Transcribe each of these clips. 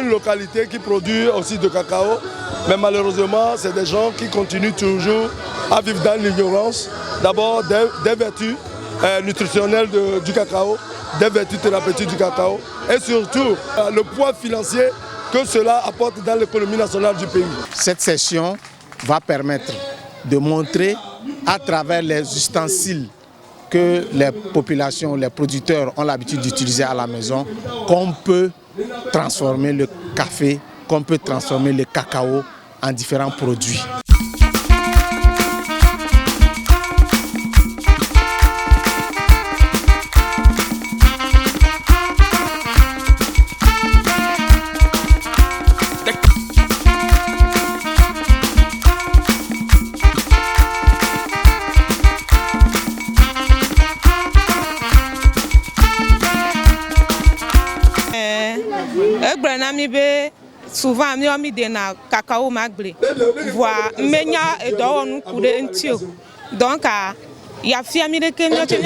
une localité qui produit aussi du cacao, mais malheureusement, c'est des gens qui continuent toujours à vivre dans l'ignorance. D'abord, des vertus nutritionnelles du cacao, des vertus thérapeutiques du cacao, et surtout le poids financier que cela apporte dans l'économie nationale du pays. Cette session va permettre de montrer à travers les ustensiles que les populations, les producteurs ont l'habitude d'utiliser à la maison, qu'on peut transformer le café, qu'on peut transformer le cacao en différents produits. Souvent, nous avons des cacao maglé. Voilà, mais il y a des gens qui ont donc, il y a des gens qui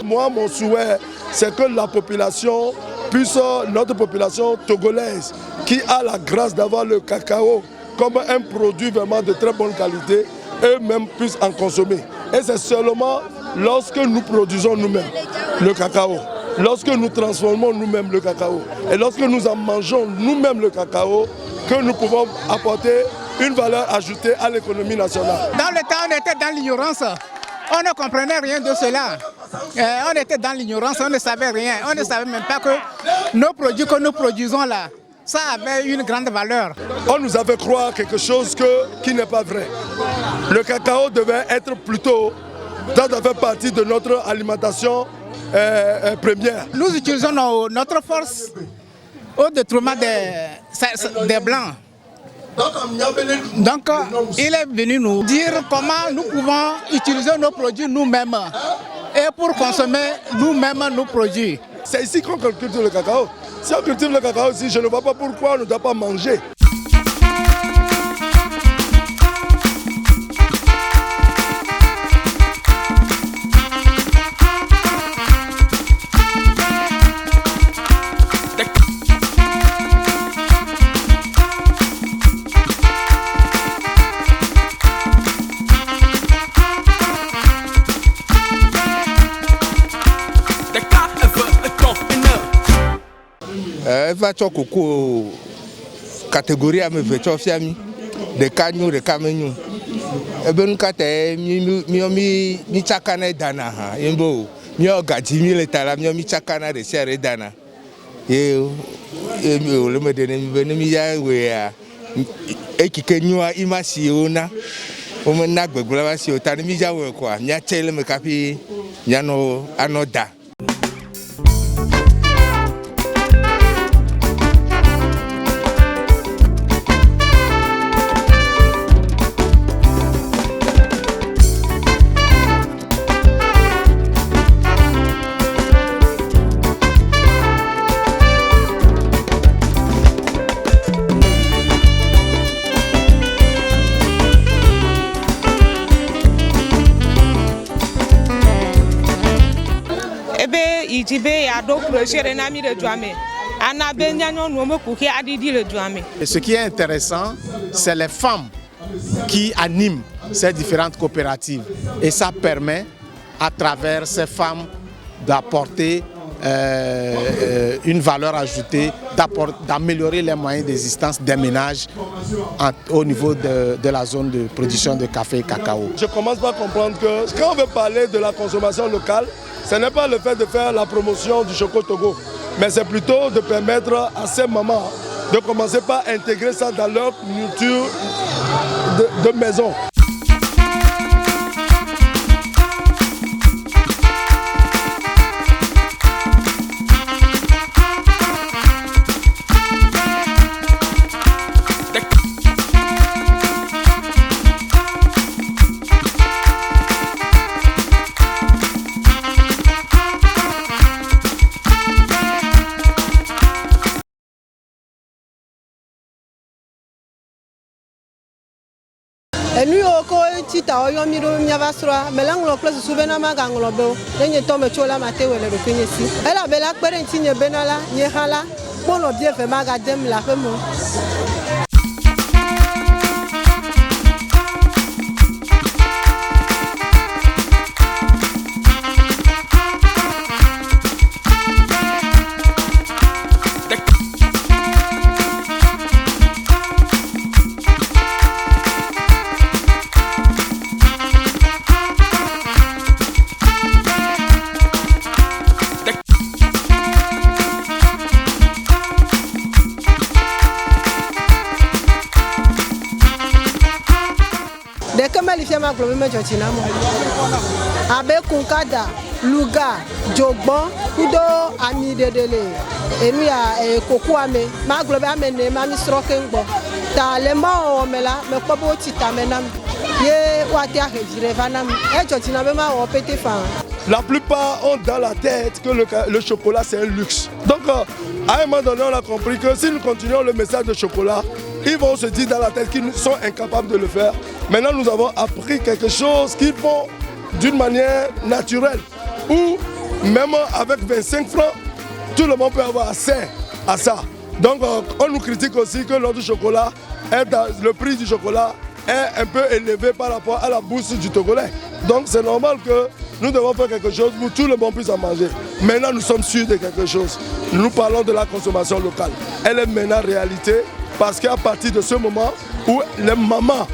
Moi, mon souhait, c'est que la population puisse, notre population togolaise, qui a la grâce d'avoir le cacao comme un produit vraiment de très bonne qualité, eux-mêmes puissent en consommer. Et c'est seulement lorsque nous produisons nous-mêmes le cacao, lorsque nous transformons nous-mêmes le cacao et lorsque nous en mangeons nous-mêmes le cacao, que nous pouvons apporter une valeur ajoutée à l'économie nationale. Dans le temps, on était dans l'ignorance. On ne comprenait rien de cela. On était dans l'ignorance, on ne savait rien. On ne savait même pas que nos produits que nous produisons là, ça avait une grande valeur. On nous a fait croire quelque chose qui n'est pas vrai. Le cacao devait être plutôt, ça doit faire partie de notre alimentation première. Nous utilisons notre force au détriment des Blancs. Donc, il est venu nous dire comment nous pouvons utiliser nos produits nous-mêmes et pour consommer nous-mêmes nos produits. C'est ici qu'on cultive le cacao. Si on cultive le cacao ici, je ne vois pas pourquoi on ne doit pas manger. Eva tsɔ koko catégorie ame eve tsɔ fia mi, ɖeka nyo ɖeka menyo. Ebe nu katã mi tsakana dana hã, yembo miɔ gadzi mi le ta la mi tsakana ɖe sia ɖe dana. Ye wòle me ɖe ne mi be ne mi ya wea ekike nyoa ima si wona, womena gbegblẽ va si o ta ne mi ya wɔ koa miatse le me kafi mianɔ anɔ da. Et ce qui est intéressant, c'est les femmes qui animent ces différentes coopératives. Et ça permet, à travers ces femmes, d'apporter une valeur ajoutée, d'améliorer les moyens d'existence des ménages au niveau de la zone de production de café et cacao. Je commence par comprendre que quand on veut parler de la consommation locale, ce n'est pas le fait de faire la promotion du Choco Togo, mais c'est plutôt de permettre à ces mamans de commencer par intégrer ça dans leur nourriture de maison. Et nous, au Tita, au Yomiro, Miavasra, Melanglo plus Souvena Maganglobo, then you told me Chola Mateo, le Pinesi. Elle a Bella Parentine Benala, Yehala, Polo Dieu fait Magadem la Femo. Abe Kunkada, Luga, Jogban, Kudo, Ami Dedele, Emia, Kokuame, Maglobe Amene, Mami Strokenbo, Talema or Mela, Mekobo Titamenam, Ye Watia Revanam, Ejotinabema or Petit Fan. La plupart ont dans la tête que le chocolat c'est un luxe. Donc à un moment donné on a compris que si nous continuons le message de chocolat, ils vont se dire dans la tête qu'ils sont incapables de le faire. Maintenant nous avons appris quelque chose qu'ils font d'une manière naturelle. Ou même avec 25 francs, tout le monde peut avoir accès à ça. Donc on nous critique aussi que notre chocolat, le prix du chocolat est un peu élevé par rapport à la bourse du Togolais. Donc c'est normal que nous devons faire quelque chose pour que tout le monde puisse en manger. Maintenant, nous sommes sûrs de quelque chose. Nous parlons de la consommation locale. Elle est maintenant réalité parce qu'à partir de ce moment où les mamans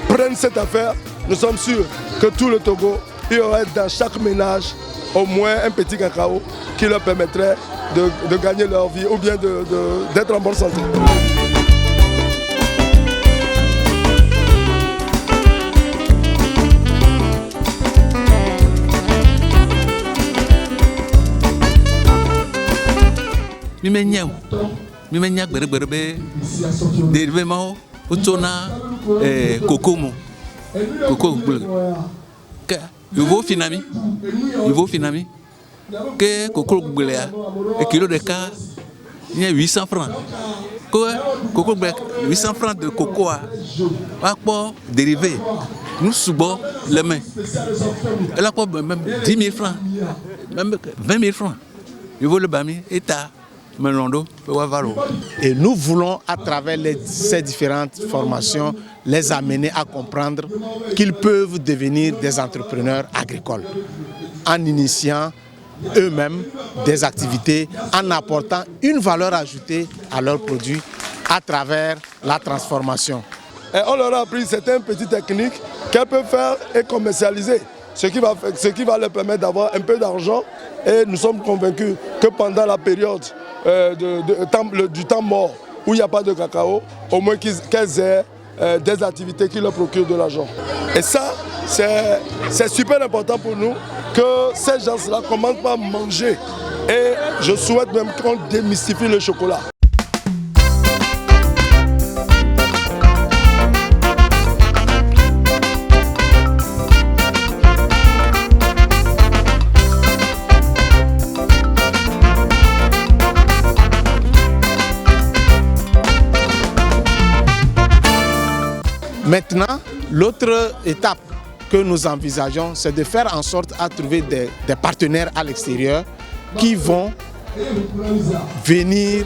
prennent cette affaire, nous sommes sûrs que tout le Togo, il y aurait dans chaque ménage au moins un petit cacao qui leur permettrait de gagner leur vie ou bien d'être en bonne santé. Mimenya berbe derivement utona coco que il vaut finami que coco blea et kilo de cas il y a 800 francs coco 800 francs de coco à dérivé nous subons les mains elle a pas même 10 000 francs même 20 000 francs il vaut le bami et et nous voulons, à travers ces différentes formations, les amener à comprendre qu'ils peuvent devenir des entrepreneurs agricoles en initiant eux-mêmes des activités, en apportant une valeur ajoutée à leurs produits à travers la transformation. Et on leur a appris certaines petites techniques qu'elles peuvent faire et commercialiser, ce qui va leur permettre d'avoir un peu d'argent. Et nous sommes convaincus que pendant la période du temps mort, où il n'y a pas de cacao, au moins qu'elles aient des activités qui leur procurent de l'argent. Et ça, c'est super important pour nous que ces gens-là commencent par manger. Et je souhaite même qu'on démystifie le chocolat. Maintenant, l'autre étape que nous envisageons, c'est de faire en sorte à trouver des partenaires à l'extérieur qui vont venir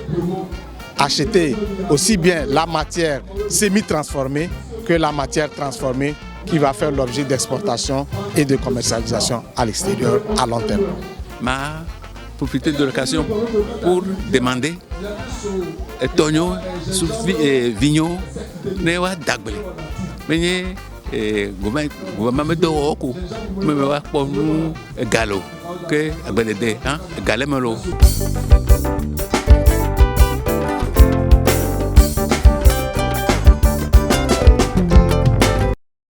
acheter aussi bien la matière semi-transformée que la matière transformée qui va faire l'objet d'exportation et de commercialisation à l'extérieur à long terme. Ma profiter de l'occasion pour demander Tonio Vigno Newa Dagbele. Mais gouvernement de Oko, mais va pour nous Gallo, que Agbede, Galemelo.